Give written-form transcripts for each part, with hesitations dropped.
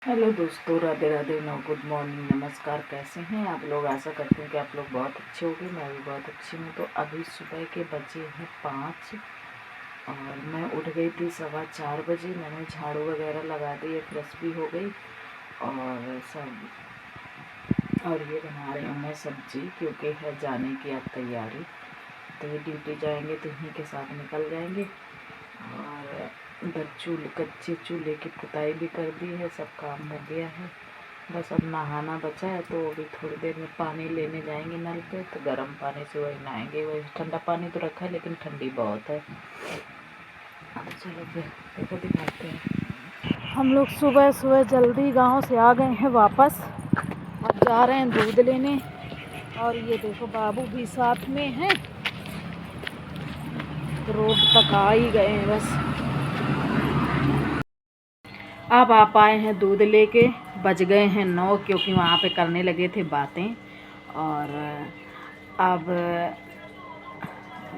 Hello दोस्तों, Radhe Radhe, good morning, नमस्कार। कैसे हैं आप लोग? आशा करती हूँ कि आप लोग बहुत अच्छे होंगे। मैं भी बहुत अच्छी हूँ। तो अभी सुबह के बजे हैं 5 और मैं उठ गई थी 4:15 बजे। मैंने झाड़ू वगैरह लगा दी, फ्रेश भी हो गई और सब। और ये बना रही हूँ मैं सब्जी, क्योंकि है जाने की अब तैयारी। तो ये ड्यूटी जाएंगे तो इन्हीं के साथ निकल जाएंगे। और इधर कच्चे चूल्हे की पुताई भी कर दी है, सब काम हो गया है। बस अब नहाना बचा है, तो अभी थोड़ी देर में पानी लेने जाएंगे नल पे। तो गर्म पानी से वही नहाएंगे। वही ठंडा पानी तो रखा है, लेकिन ठंडी बहुत है। तो चलो फिर देखो, दिखाते हैं। हम लोग सुबह सुबह जल्दी गांव से आ गए हैं वापस। अब जा रहे हैं दूध लेने। और ये देखो, बाबू भी साथ में है। रोड तक आ ही गए हैं बस। अब आप आए हैं दूध लेके। बज गए हैं 9, क्योंकि वहाँ पे करने लगे थे बातें। और अब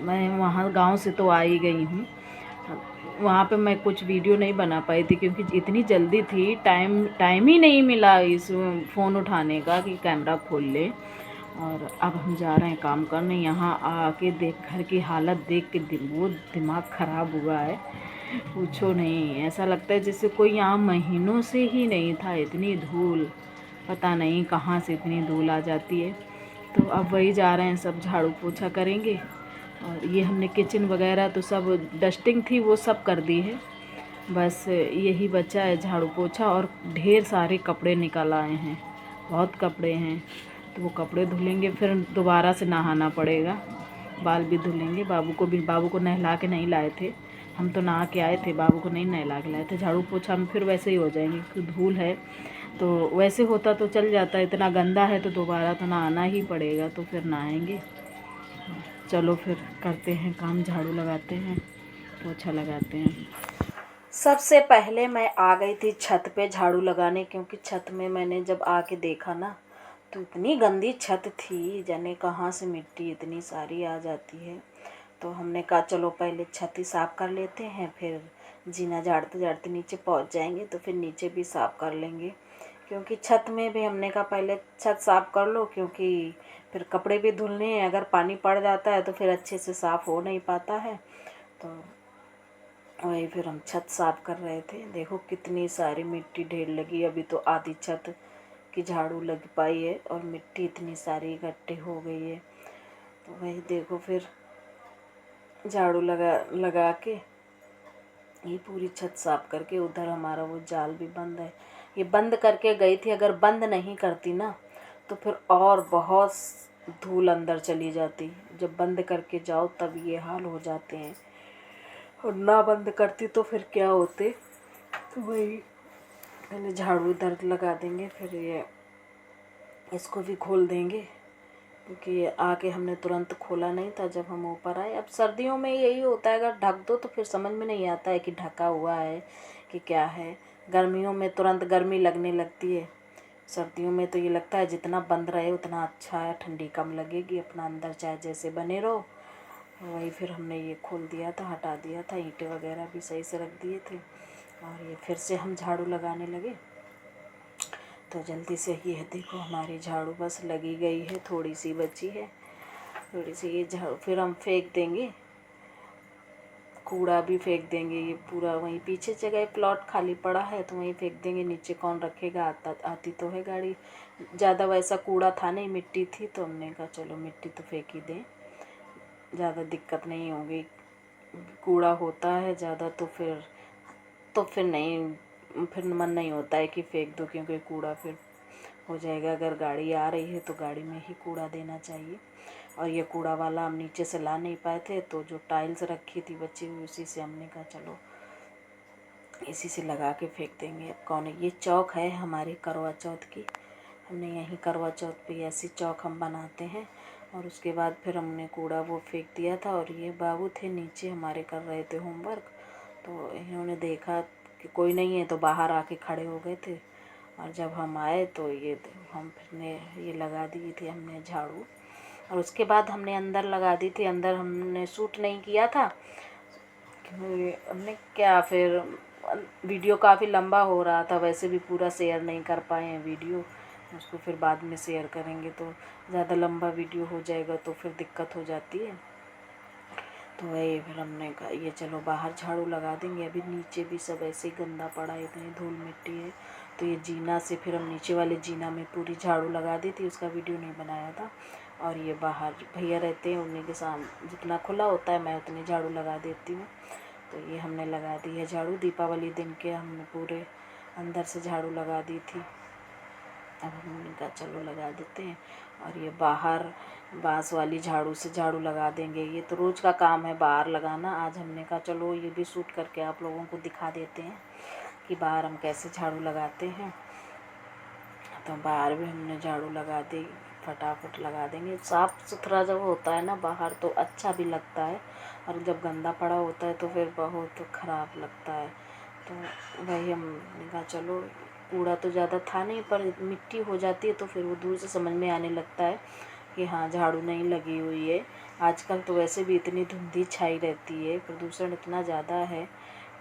मैं वहाँ गांव से तो आ ही गई हूँ। वहाँ पे मैं कुछ वीडियो नहीं बना पाई थी, क्योंकि इतनी जल्दी थी, टाइम ही नहीं मिला इस फ़ोन उठाने का कि कैमरा खोल ले। और अब हम जा रहे हैं काम करने। यहाँ आके घर की हालत देख के वो दिमाग ख़राब हुआ है, पूछो नहीं। ऐसा लगता है जैसे कोई यहाँ महीनों से ही नहीं था। इतनी धूल, पता नहीं कहाँ से इतनी धूल आ जाती है। तो अब वही जा रहे हैं, सब झाड़ू पोछा करेंगे। और ये हमने किचन वगैरह तो सब डस्टिंग थी, वो सब कर दी है। बस यही बचा है झाड़ू पोछा। और ढेर सारे कपड़े निकल आए हैं, बहुत कपड़े हैं। तो वो कपड़े धुलेंगे, फिर दोबारा से नहाना पड़ेगा। बाल भी धुलेंगे। बाबू को नहला के नहीं लाए थे। हम तो नहा के आए थे, बाबू को नहीं नहला के लाए थे। झाड़ू पोछा हम फिर वैसे ही हो जाएंगे, क्योंकि धूल है। तो वैसे होता तो चल जाता, इतना गंदा है तो दोबारा तो नहाना ही पड़ेगा। तो फिर नहाएंगे। चलो फिर करते हैं काम, झाड़ू लगाते हैं, पोछा लगाते हैं। सबसे पहले मैं आ गई थी छत पे झाड़ू लगाने, क्योंकि छत में मैंने जब आके देखा ना, तो इतनी गंदी छत थी, जाने कहाँ से मिट्टी इतनी सारी आ जाती है। तो हमने कहा चलो पहले छत ही साफ़ कर लेते हैं, फिर जीना झाड़ते झाड़ते नीचे पहुंच जाएंगे, तो फिर नीचे भी साफ़ कर लेंगे। क्योंकि छत में भी हमने कहा पहले छत साफ़ कर लो, क्योंकि फिर कपड़े भी धुलने हैं। अगर पानी पड़ जाता है तो फिर अच्छे से साफ़ हो नहीं पाता है। तो वही फिर हम छत साफ़ कर रहे थे। देखो कितनी सारी मिट्टी ढेर लगी। अभी तो आधी छत की झाड़ू लग पाई है और मिट्टी इतनी सारी इकट्ठी हो गई है। तो वही देखो, फिर झाड़ू लगा के ये पूरी छत साफ़ करके, उधर हमारा वो जाल भी बंद है, ये बंद करके गई थी। अगर बंद नहीं करती ना, तो फिर और बहुत धूल अंदर चली जाती। जब बंद करके जाओ तब ये हाल हो जाते हैं, और ना बंद करती तो फिर क्या होते। तो वही पहले झाड़ू इधर लगा देंगे, फिर ये इसको भी खोल देंगे, क्योंकि ये आके हमने तुरंत खोला नहीं था जब हम ऊपर आए। अब सर्दियों में यही होता है, अगर ढक दो तो फिर समझ में नहीं आता है कि ढका हुआ है कि क्या है। गर्मियों में तुरंत गर्मी लगने लगती है। सर्दियों में तो ये लगता है जितना बंद रहे उतना अच्छा है, ठंडी कम लगेगी, अपना अंदर चाहे जैसे बने रहो। वही फिर हमने ये खोल दिया था, हटा दिया था, ईंटें वगैरह भी सही से रख दिए थे। और ये फिर से हम झाड़ू लगाने लगे। तो जल्दी से ये देखो, हमारी झाड़ू बस लगी गई है, थोड़ी सी बची है। थोड़ी सी ये झाड़ू फिर हम फेंक देंगे, कूड़ा भी फेंक देंगे। ये पूरा वहीं पीछे जगह प्लॉट खाली पड़ा है, तो वहीं फेंक देंगे। नीचे कौन रखेगा, आती तो है गाड़ी। ज़्यादा वैसा कूड़ा था नहीं, मिट्टी थी, तो हमने कहा चलो मिट्टी तो फेंक ही दें, ज़्यादा दिक्कत नहीं होगी। कूड़ा होता है ज़्यादा तो फिर नहीं, फिर मन नहीं होता है कि फेंक दो, क्योंकि कूड़ा फिर हो जाएगा। अगर गाड़ी आ रही है तो गाड़ी में ही कूड़ा देना चाहिए। और ये कूड़ा वाला हम नीचे से ला नहीं पाए थे, तो जो टाइल्स रखी थी बची हुई, उसी से हमने कहा चलो इसी से लगा के फेंक देंगे। अब कौन है, ये चौक है हमारी करवा चौथ की। हमने यहीं करवा चौथ पे ऐसी चौक हम बनाते हैं। और उसके बाद फिर हमने कूड़ा वो फेंक दिया था। और ये बाबू थे नीचे हमारे, कर रहे थे होमवर्क। तो इन्होंने देखा कि कोई नहीं है, तो बाहर आके खड़े हो गए थे। और जब हम आए तो ये हम फिर ने ये लगा दी थी हमने झाड़ू। और उसके बाद हमने अंदर लगा दी थी। अंदर हमने सूट नहीं किया था, क्योंकि हमने क्या फिर वीडियो काफ़ी लंबा हो रहा था, वैसे भी पूरा शेयर नहीं कर पाए हैं वीडियो, उसको फिर बाद में शेयर करेंगे। तो ज़्यादा लंबा वीडियो हो जाएगा तो फिर दिक्कत हो जाती है। तो वही फिर हमने कहा ये चलो बाहर झाड़ू लगा देंगे। अभी नीचे भी सब ऐसे ही गंदा पड़ा है, इतनी धूल मिट्टी है। तो ये जीना से फिर हम नीचे वाले जीना में पूरी झाड़ू लगा दी थी, उसका वीडियो नहीं बनाया था। और ये बाहर भैया रहते हैं, उन्हीं के सामने जितना खुला होता है मैं उतनी झाड़ू लगा देती हूँ। तो ये हमने लगा दी है झाड़ू। दीपावली दिन के हमने पूरे अंदर से झाड़ू लगा दी थी। अब हमने कहा चलो लगा देते हैं। और ये बाहर बांस वाली झाड़ू से झाड़ू लगा देंगे। ये तो रोज़ का काम है बाहर लगाना। आज हमने कहा चलो ये भी शूट करके आप लोगों को दिखा देते हैं कि बाहर हम कैसे झाड़ू लगाते हैं। तो बाहर भी हमने झाड़ू लगा दी, फटाफट लगा देंगे। साफ़ सुथरा जब होता है ना बाहर तो अच्छा भी लगता है, और जब गंदा पड़ा होता है तो फिर बहुत ख़राब लगता है। तो वही हमने कहा चलो, कूड़ा तो ज़्यादा था नहीं पर मिट्टी हो जाती है तो फिर वो दूर से समझ में आने लगता है कि हाँ झाड़ू नहीं लगी हुई है। आजकल तो वैसे भी इतनी धुंधी छाई रहती है, प्रदूषण इतना ज़्यादा है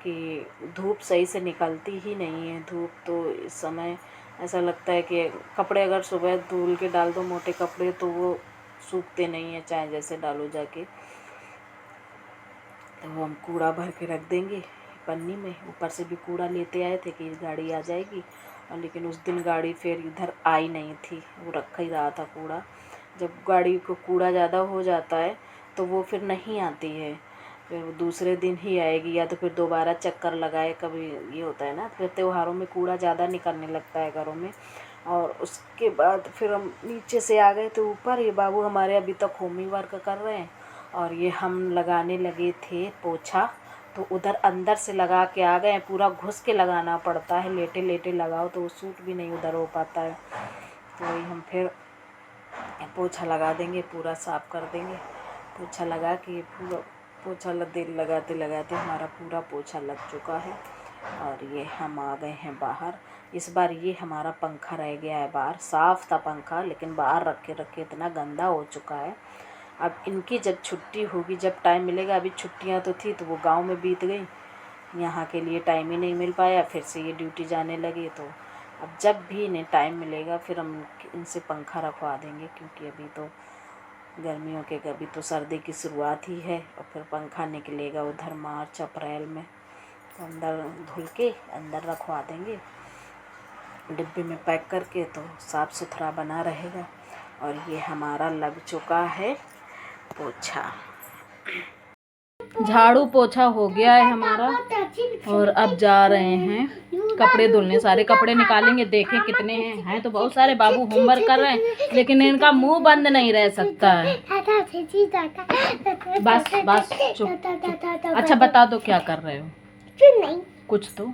कि धूप सही से निकलती ही नहीं है। धूप तो इस समय ऐसा लगता है कि कपड़े अगर सुबह धुल के डाल दो मोटे कपड़े तो वो सूखते नहीं हैं, चाहे जैसे डालो जाके। तो वो हम कूड़ा भर के रख देंगे पन्नी में। ऊपर से भी कूड़ा लेते आए थे कि गाड़ी आ जाएगी, और लेकिन उस दिन गाड़ी फिर इधर आई नहीं थी, वो रखा ही रहा था कूड़ा। जब गाड़ी को कूड़ा ज़्यादा हो जाता है तो वो फिर नहीं आती है, फिर वो दूसरे दिन ही आएगी, या तो फिर दोबारा चक्कर लगाए। कभी ये होता है ना, फिर त्योहारों में कूड़ा ज़्यादा निकलने लगता है घरों में। और उसके बाद फिर हम नीचे से आ गए तो ऊपर ये बाबू हमारे अभी तक होमी वर्क कर रहे हैं। और ये हम लगाने लगे थे पोछा, तो उधर अंदर से लगा के आ गए। पूरा घुस के लगाना पड़ता है, लेटे लेटे लगाओ तो वो सूट भी नहीं उधर हो पाता है। तो वही हम फिर पोछा लगा देंगे, पूरा साफ़ कर देंगे। पोछा लगा के पूरा पोछा लगाते लगाते हमारा पूरा पोछा लग चुका है। और ये हम आ गए हैं बाहर। इस बार ये हमारा पंखा रह गया है बाहर। साफ़ था पंखा लेकिन बाहर रखे रखे इतना गंदा हो चुका है। अब इनकी जब छुट्टी होगी, जब टाइम मिलेगा, अभी छुट्टियां तो थी तो वो गांव में बीत गई, यहाँ के लिए टाइम ही नहीं मिल पाया। फिर से ये ड्यूटी जाने लगे, तो अब जब भी इन्हें टाइम मिलेगा फिर हम इनसे पंखा रखवा देंगे, क्योंकि अभी तो गर्मियों के, अभी तो सर्दी की शुरुआत ही है। और फिर पंखा निकलेगा उधर मार्च अप्रैल में, तो अंदर धुल के अंदर रखवा देंगे डिब्बे में पैक करके, तो साफ़ सुथरा बना रहेगा। और ये हमारा लग चुका है पोछा। झाड़ू पोछा हो गया है हमारा, और अब जा रहे हैं कपड़े धुलने। सारे कपड़े निकालेंगे, देखें कितने हैं तो बहुत सारे। बाबू होमवर्क कर रहे हैं लेकिन इनका मुंह बंद नहीं रह सकता है। बस बस चुप। अच्छा बता दो क्या कर रहे हो? कुछ तो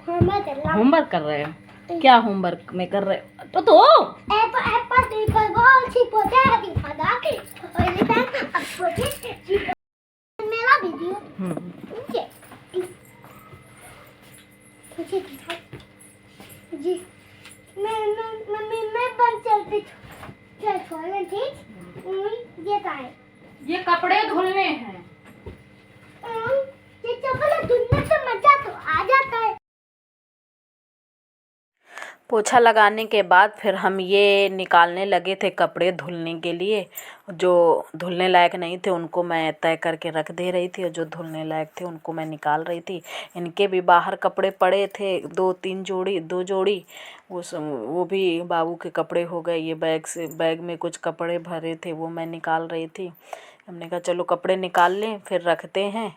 होमवर्क कर रहे हो। क्या होमवर्क में कर रहे हो? तो मेरा वीडियो जी मैं बंद चलते ठीक। ये कपड़े धुलने हैं। ये कपड़े धुलने से मजा तो आ जाता है। पोछा लगाने के बाद फिर हम ये निकालने लगे थे कपड़े धुलने के लिए। जो धुलने लायक नहीं थे उनको मैं तय करके रख दे रही थी, और जो धुलने लायक थे उनको मैं निकाल रही थी। इनके भी बाहर कपड़े पड़े थे, 2 जोड़ी। वो भी बाबू के कपड़े हो गए। ये बैग में कुछ कपड़े भरे थे वो मैं निकाल रही थी। हमने कहा चलो कपड़े निकाल लें फिर रखते हैं,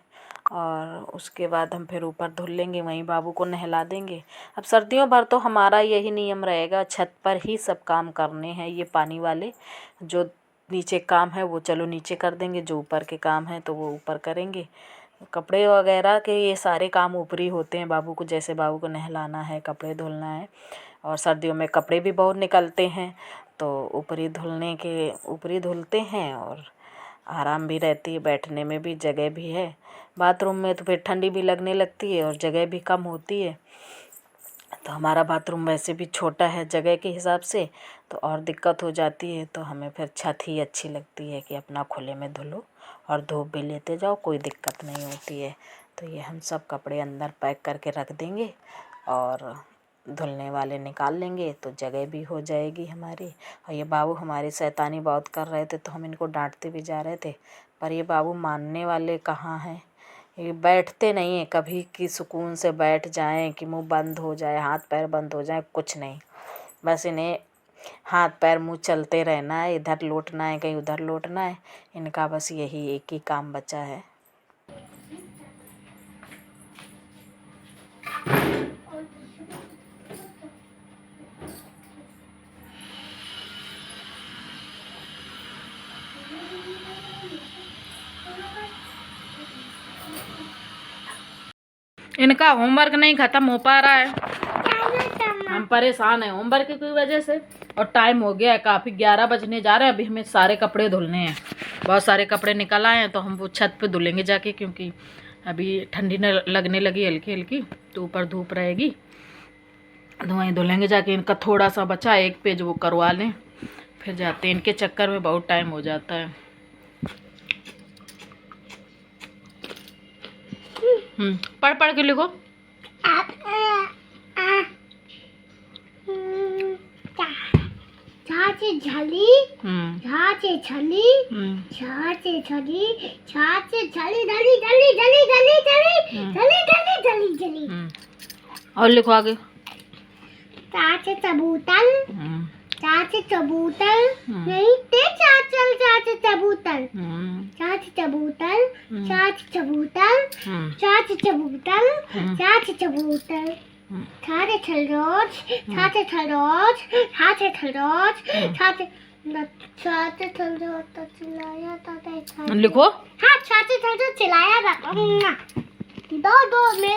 और उसके बाद हम फिर ऊपर धुल लेंगे, वहीं बाबू को नहला देंगे। अब सर्दियों भर तो हमारा यही नियम रहेगा, छत पर ही सब काम करने हैं। ये पानी वाले जो नीचे काम है वो चलो नीचे कर देंगे, जो ऊपर के काम है तो वो ऊपर करेंगे। कपड़े वगैरह के ये सारे काम ऊपरी होते हैं। बाबू को, जैसे बाबू को नहलाना है, कपड़े धुलना है, और सर्दियों में कपड़े भी बहुत निकलते हैं तो ऊपरी धुलते हैं। और आराम भी रहती है, बैठने में भी जगह भी है। बाथरूम में तो फिर ठंडी भी लगने लगती है और जगह भी कम होती है। तो हमारा बाथरूम वैसे भी छोटा है जगह के हिसाब से, तो और दिक्कत हो जाती है। तो हमें फिर छत ही अच्छी लगती है कि अपना खुले में धुलो और धूप भी लेते जाओ, कोई दिक्कत नहीं होती है। तो ये हम सब कपड़े अंदर पैक करके रख देंगे और धुलने वाले निकाल लेंगे तो जगह भी हो जाएगी हमारी। और ये बाबू हमारी शैतानी बहुत कर रहे थे तो हम इनको डांटते भी जा रहे थे, पर ये बाबू मानने वाले कहाँ हैं। ये बैठते नहीं हैं कभी कि सुकून से बैठ जाएं, कि मुंह बंद हो जाए, हाथ पैर बंद हो जाए, कुछ नहीं। बस इन्हें हाथ पैर मुंह चलते रहना है, इधर लौटना है कहीं उधर लौटना है, इनका बस यही एक ही काम बचा है। इनका होमवर्क नहीं ख़त्म हो पा रहा है, हम परेशान हैं होमवर्क की वजह से। और टाइम हो गया है काफ़ी, 11 बजने जा रहे हैं। अभी हमें सारे कपड़े धुलने हैं, बहुत सारे कपड़े निकल आए हैं तो हम वो छत पे धुलेंगे जाके, क्योंकि अभी ठंडी न लगने लगी हल्की हल्की, तो ऊपर धूप रहेगी तो वहीं धुलेंगे जाके। इनका थोड़ा सा बचा 1 पेज वो करवा लें, फिर जाते हैं। इनके चक्कर में बहुत टाइम हो जाता है। पढ़ पढ़ के लिखो। छाछे झली छाछे छली छाछे छली छाछे छली धली धली धली धली धली धली धली धली धली। और लिखो आगे। छाछे चबूतल छाछे चबूतल नहीं ते चाचल छाछे चबूतल छाछे चबूतल छाछे चबूतल छाछे चबूतल छाछे चबूतल छाछे छलरोज छाछे छलरोज छाछे छलरोज छाछे छाछे छलरोज तो चिल्लाया था। लिखो। हाँ छाछे छलरोज चिल्लाया था। दो में